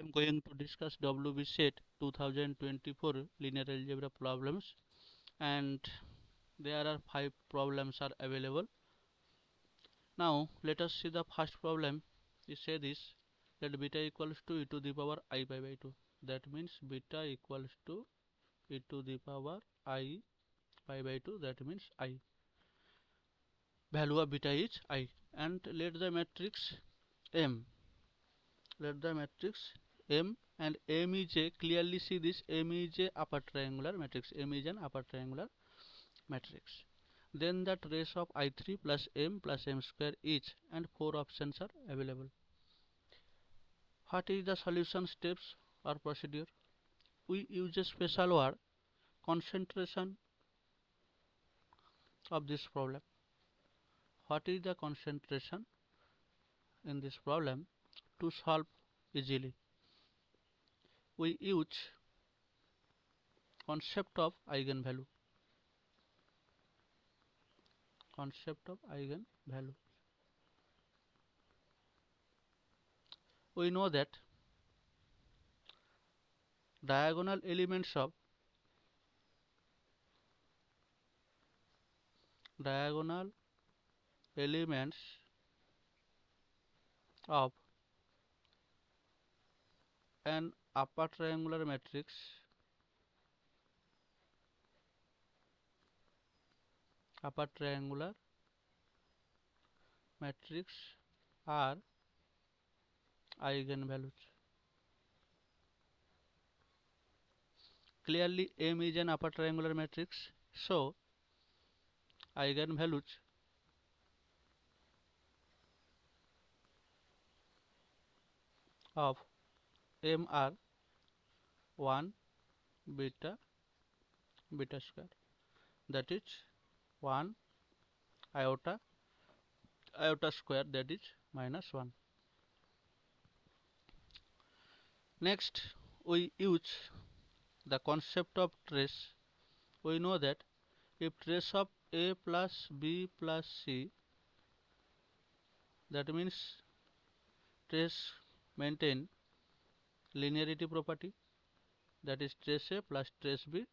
am going to discuss Wbset 2024 linear algebra problems, and there are 5 problems are available. Now let us see the first problem. We say this, that beta equals to e to the power I pi by 2. That means beta equals to e to the power I pi by 2. That means I. Value of beta is I. And let the matrix M. Let the matrix M, and M is a, clearly see this, M is a upper triangular matrix. M is an upper triangular matrix. Then the trace of I3 plus M square is, and 4 options are available. What is the solution steps or procedure? We use a special word, concentration of this problem. What is the concentration in this problem? To solve easily, we use concept of eigenvalue. Concept of eigenvalue. We know that diagonal elements of an upper triangular matrix are eigenvalues. Clearly M is an upper triangular matrix, so eigenvalues of M are 1 beta square, that is 1 iota square, that is -1. Next we use the concept of trace. We know that if trace of A plus B plus C, that means trace maintain linearity property, that is trace A plus trace B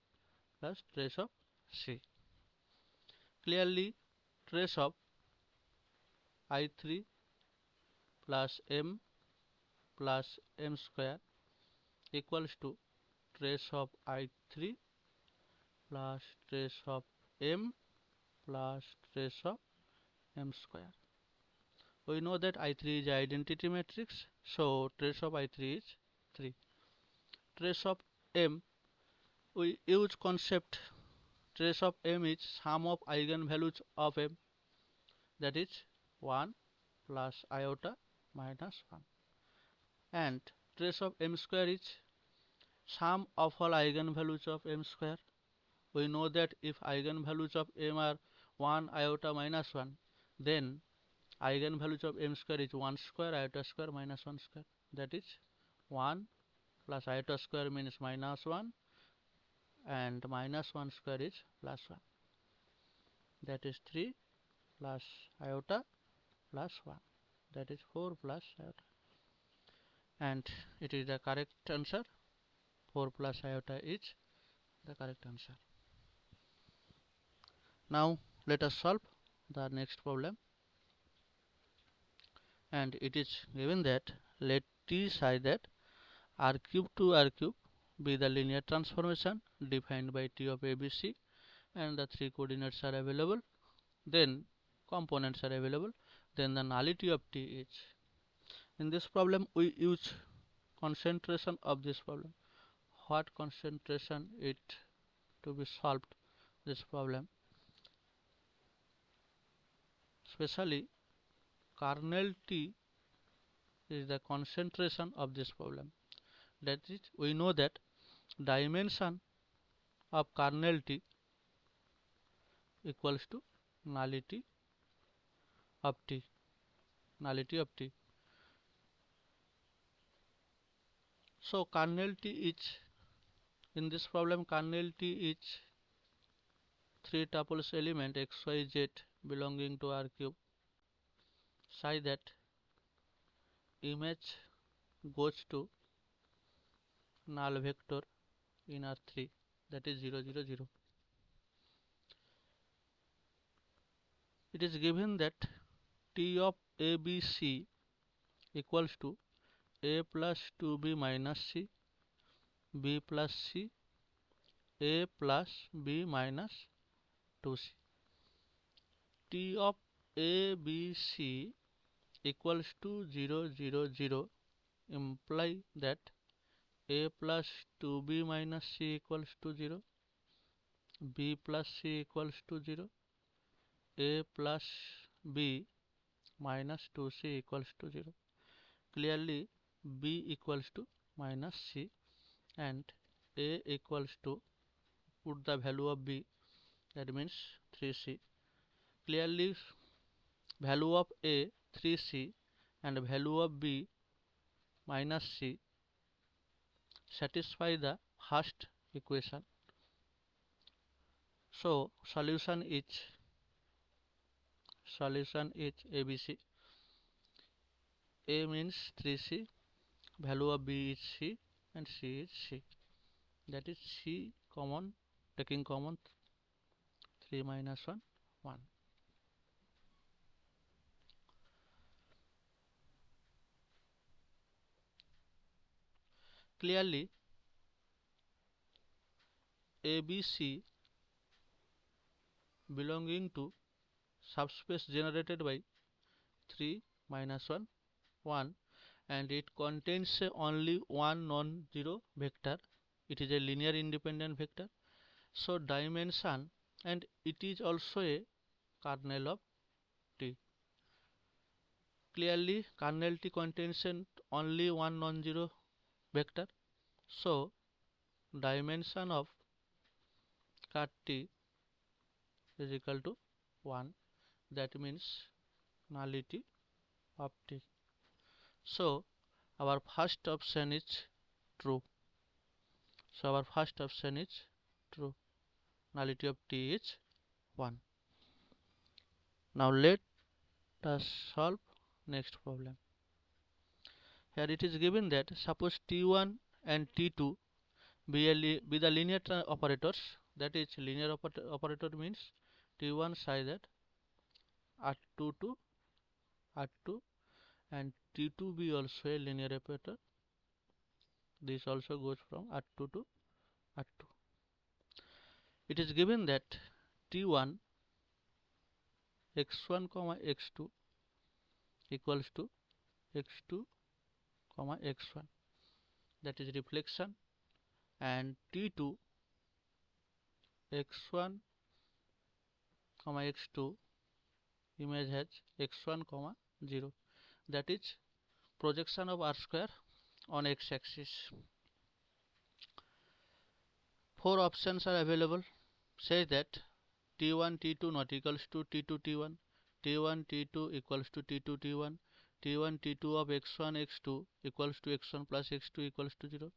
plus trace of C. Clearly trace of I3 plus M square equals to trace of I3 plus trace of M plus trace of M square. We know that I3 is identity matrix, so trace of I3 is 3. Trace of M, we use concept, trace of M is sum of eigenvalues of M, that is 1 plus iota minus 1. And trace of M square is sum of all eigenvalues of M square. We know that if eigenvalues of M are 1 iota minus 1, then eigenvalues of M square is 1 square iota square minus 1 square, that is 1 plus iota square means minus 1, and minus 1 square is plus 1, that is 3 plus iota plus 1, that is 4 plus iota, and it is the correct answer. 4 plus iota is the correct answer. Now let us solve the next problem, and it is given that let T such that R cube to R cube be the linear transformation defined by T of ABC, and the 3 coordinates are available, then components are available, then the nullity of T is. In this problem we use concentration of this problem. What concentration it to be solved this problem? Especially kernel T is the concentration of this problem. That is, we know that dimension of kernel T equals to nullity of T. So kernel T is, in this problem kernel T is 3 tuples element x, y, z belonging to R cube, such that image goes to null vector in R3, that is 0 0 0. It is given that T of ABC equals to A plus 2B minus C, B plus C, A plus B minus 2C. T of ABC equals to 0 0 0 imply that A plus 2B minus C equals to 0, B plus C equals to 0, A plus B minus 2C equals to 0. Clearly B equals to minus C and A equals to, put the value of B, that means 3C. Clearly value of A 3C and value of B minus C satisfy the first equation. So solution is ABC. A means 3C, value of B is C and C is C. That is C common, taking common 3 minus 1, 1. Clearly ABC belonging to subspace generated by 3 minus 1, 1, and it contains only one non-zero vector. It is a linear independent vector. So dimension, and it is also a kernel of T. Clearly kernel T contains only one non-zero vector. So dimension of ker T is equal to 1. That means nullity of T. So our first option is true. So our first option is true. Nullity of T is 1. Now let us solve next problem. Here it is given that suppose T1 and T2 be the linear operators. That is linear operator means T1 psi that R2 to R2 and T2 be also a linear operator. This also goes from R2 to R2. It is given that T1 x1 comma x2 equals to x2 comma x1, that is reflection, and T2 x1 comma x2 image has x1 comma 0, that is projection of R square on x-axis. Four options are available. Say that T1 T2 not equals to T2 T1, T1 T2 equals to T2 T1, T1 T2 of x1 x2 equals to x1 plus x2 equals to 0,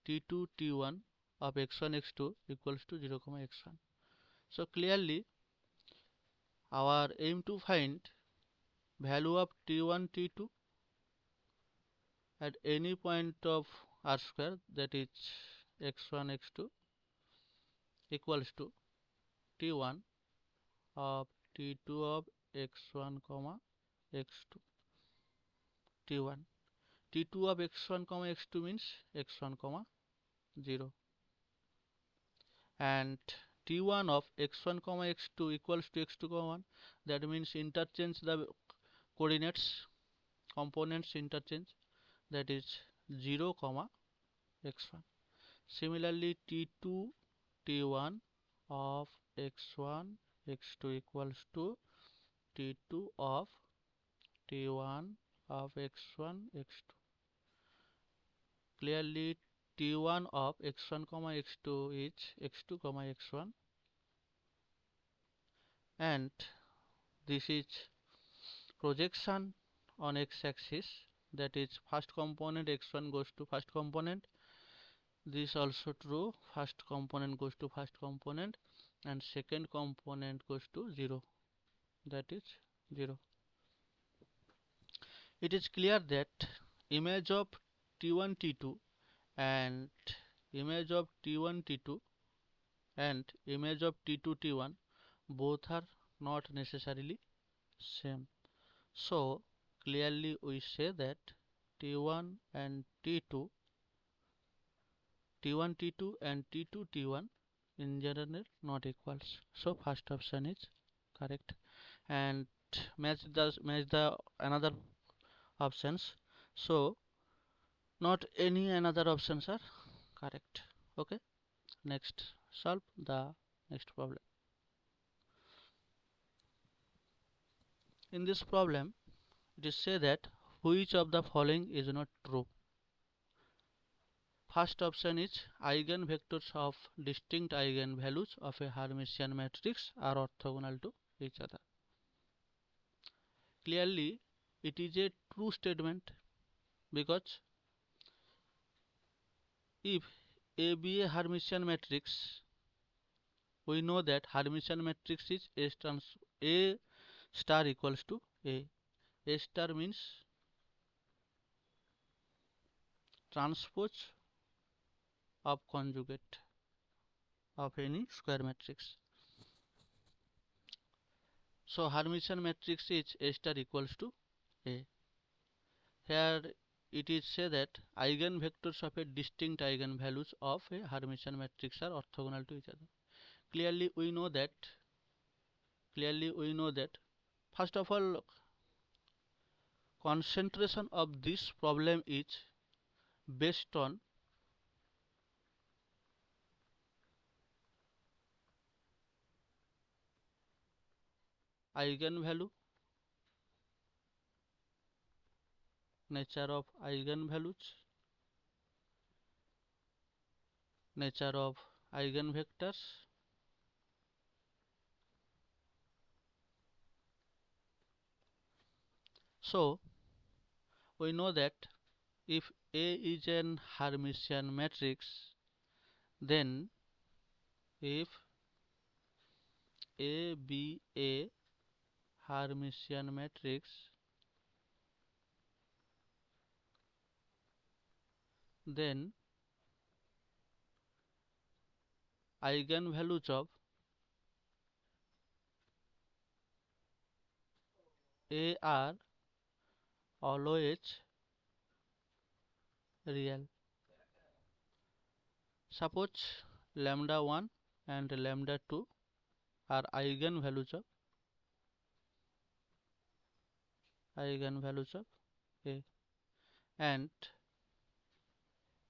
T2 T1 of x1 x2 equals to 0 comma x1. So clearly our aim to find value of T1 T2 at any point of R square, that is x1 x2, equals to T1 of T2 of x1 comma x2, T1. T2 of x1 comma x2 means x1 comma 0, and T1 of x1 comma x2 equals to x2 comma 1. That means interchange the coordinates, components interchange, that is 0 comma x1. Similarly T2 T1 of x1 x2 equals to T2 of T1 of x1 x2. Clearly T1 of x1 comma x2 is x2 comma x1, and this is projection on x-axis, that is first component x1 goes to first component. This also true, first component goes to first component and second component goes to 0, that is 0. It is clear that image of T1 T2 and image of T1 T2 and image of T2 T1 both are not necessarily same. So clearly we say that T1 and T2 T1 T2 and T2 T1 in general not equals. So first option is correct, and match the another options. So not any another options are correct. Okay, next solve the next problem. In this problem it is say that which of the following is not true. First option is eigenvectors of distinct eigenvalues of a Hermitian matrix are orthogonal to each other. Clearly it is a true statement, because if A be a Hermitian matrix, we know that Hermitian matrix is A star equals to A. A star means transpose of conjugate of any square matrix. So Hermitian matrix is A star equals to A. Here it is say that eigenvectors of a distinct eigenvalues of a Hermitian matrix are orthogonal to each other. Clearly we know that first of all, concentration of this problem is based on eigenvalue, nature of eigenvalues, nature of eigenvectors, so we know that if A is an Hermitian matrix, then if A be a Hermitian matrix, then eigenvalues of A are always real. Suppose lambda 1 and lambda 2 are eigenvalues of A, and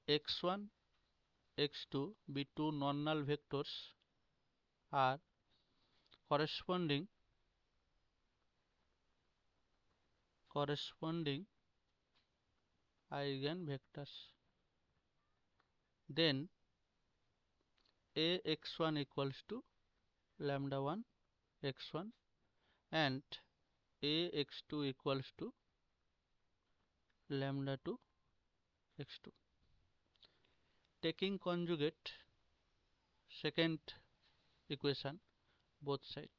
x1 x2 be two non-null vectors are corresponding eigenvectors. Then Ax1 equals to lambda 1 x1 and Ax2 equals to lambda 2 x2. Taking conjugate second equation both side,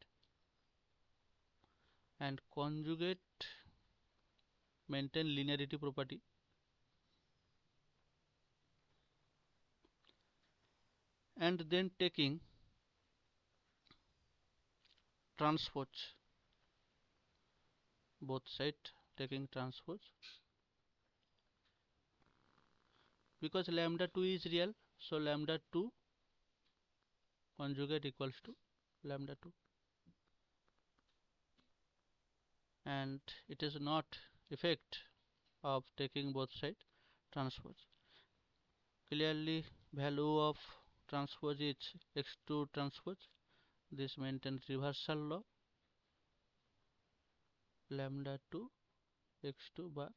and conjugate maintain linearity property, and then taking transpose both side, taking transpose, because lambda 2 is real, so lambda 2 conjugate equals to lambda 2, and it is not effect of taking both side transpose. Clearly value of transpose is x2 transpose. This maintains reversal law, lambda 2 x2 bar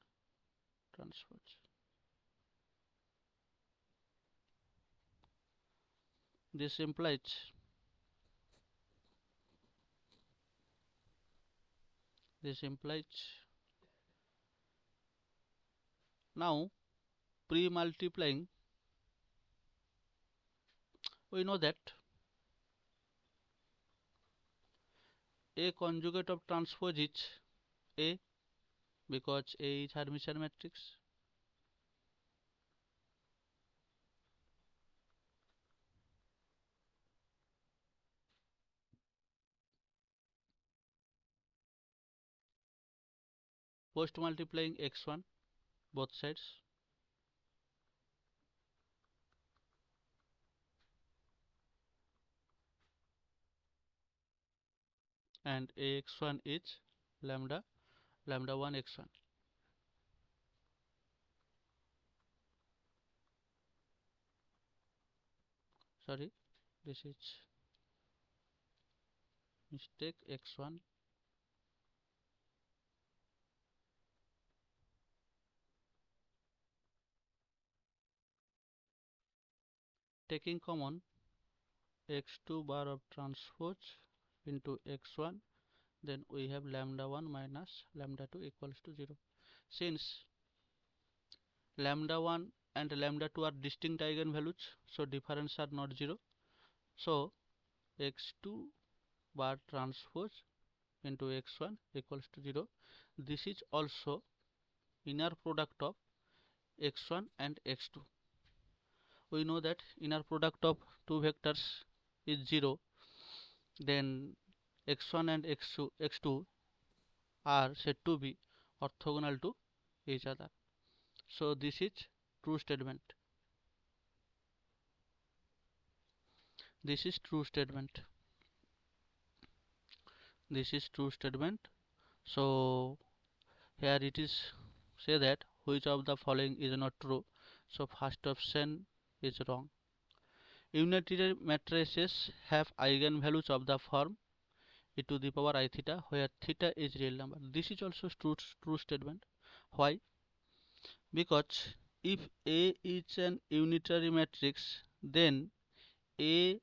transpose. This implies now pre-multiplying we know that A conjugate of transpose is A, because A is Hermitian matrix, post multiplying x1 both sides, and ax1 is lambda 1 x1. Sorry, this is mistake. X1 taking common x2 bar of transpose into x1, then we have lambda 1 minus lambda 2 equals to 0. Since lambda 1 and lambda 2 are distinct eigenvalues, so difference are not 0, so x2 bar transpose into x1 equals to 0. This is also inner product of x1 and x2. We know that inner product of two vectors is 0, then x1 and x2 are said to be orthogonal to each other. So this is true statement. This is true statement. This is true statement. So here it is say that which of the following is not true. So first option is wrong. Unitary matrices have eigenvalues of the form e to the power I theta, where theta is real number. This is also true statement. Why? Because if A is an unitary matrix, then A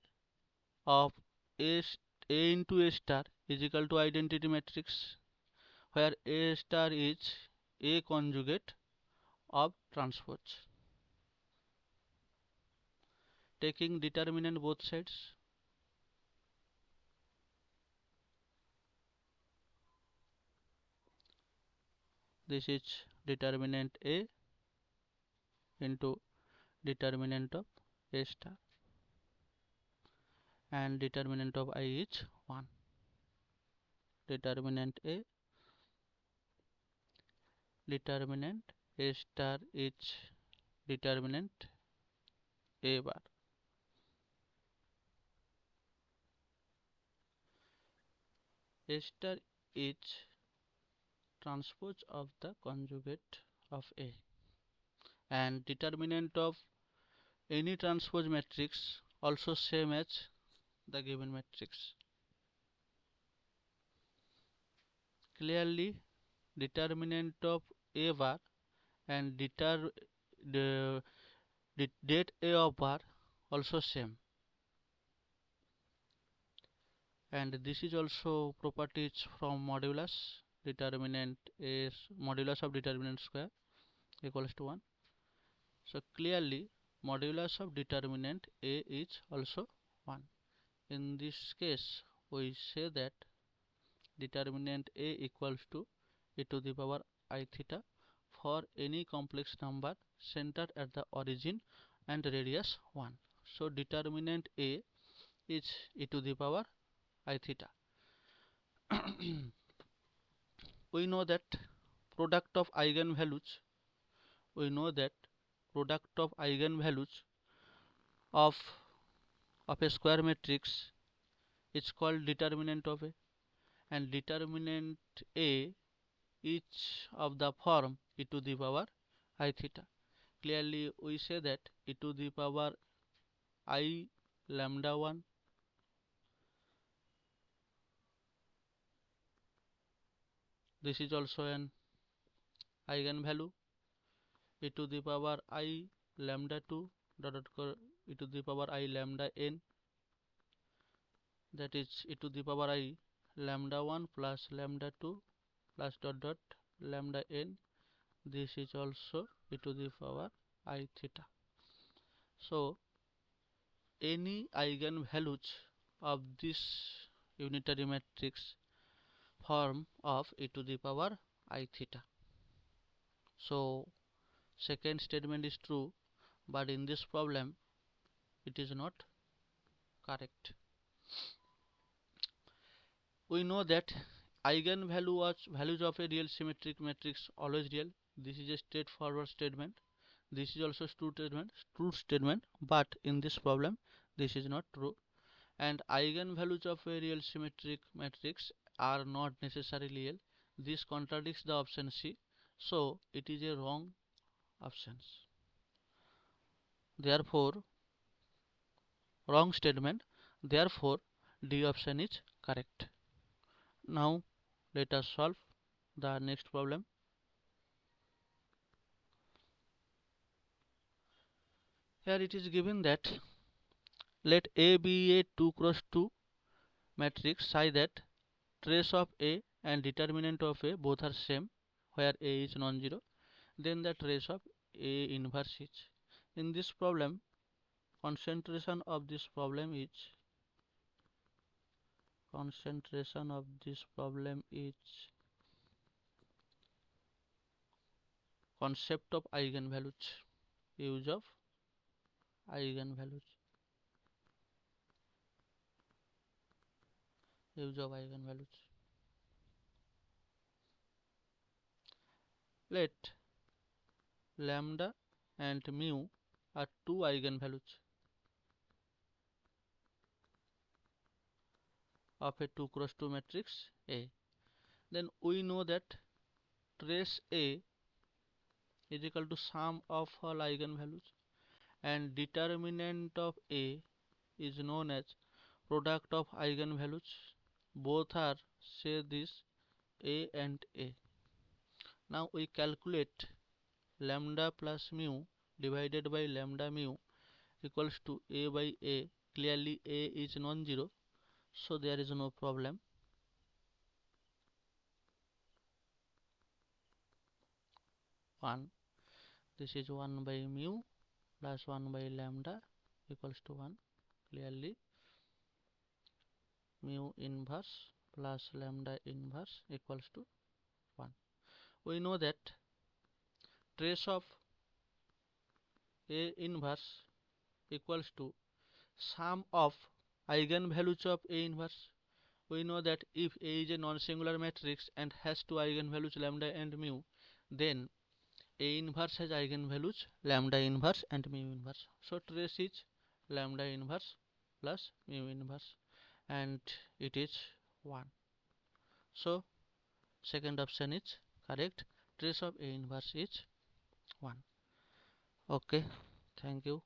of A into A star is equal to identity matrix, where A star is A conjugate of transpose. Taking determinant both sides, this is determinant A into determinant of A star, and determinant of I is 1. Determinant A star is determinant A bar. A star is transpose of the conjugate of A, and determinant of any transpose matrix also same as the given matrix. Clearly determinant of A bar and the det A of bar also same, and this is also properties from modulus. Determinant is modulus of determinant square equals to 1. So clearly modulus of determinant A is also 1. In this case we say that determinant A equals to e to the power I theta for any complex number centered at the origin and radius 1. So determinant A is e to the power I theta. We know that product of eigenvalues we know that product of eigenvalues of a square matrix is called determinant of A, and determinant A each of the form e to the power I theta. Clearly we say that e to the power I lambda 1 this is also an eigenvalue, e to the power I lambda 2 e to the power I lambda n, that is e to the power I lambda 1 plus lambda 2 plus lambda n, this is also e to the power I theta. So any eigenvalues of this unitary matrix form of e to the power I theta. So second statement is true, but in this problem it is not correct. We know that eigenvalue was values of a real symmetric matrix always real. This is a straightforward statement. This is also true statement, but in this problem this is not true. And eigenvalues of a real symmetric matrix are not necessarily real. This contradicts the option C, so it is a wrong option. Therefore, wrong statement. Therefore, D option is correct. Now, let us solve the next problem. Here it is given that let A be a 2 cross 2 matrix such that trace of A and determinant of A both are same where A is non-zero. Then the trace of A inverse is. In this problem, concentration of this problem is concept of eigenvalues. Use of eigenvalues. Let lambda and mu are two eigenvalues of a 2 cross 2 matrix A. Then we know that trace A is equal to sum of all eigenvalues, and determinant of A is known as product of eigenvalues. Both are, say this, A and A. Now we calculate lambda plus mu divided by lambda mu equals to A by A. Clearly A is non-zero, so there is no problem. 1. This is 1 by mu plus 1 by lambda equals to 1. Clearly mu inverse plus lambda inverse equals to 1. We know that trace of A inverse equals to sum of eigenvalues of A inverse. We know that if A is a non-singular matrix and has two eigenvalues lambda and mu, then A inverse has eigenvalues lambda inverse and mu inverse. So trace is lambda inverse plus mu inverse, and it is 1. So second option is correct. Trace of A inverse is 1. Okay, thank you.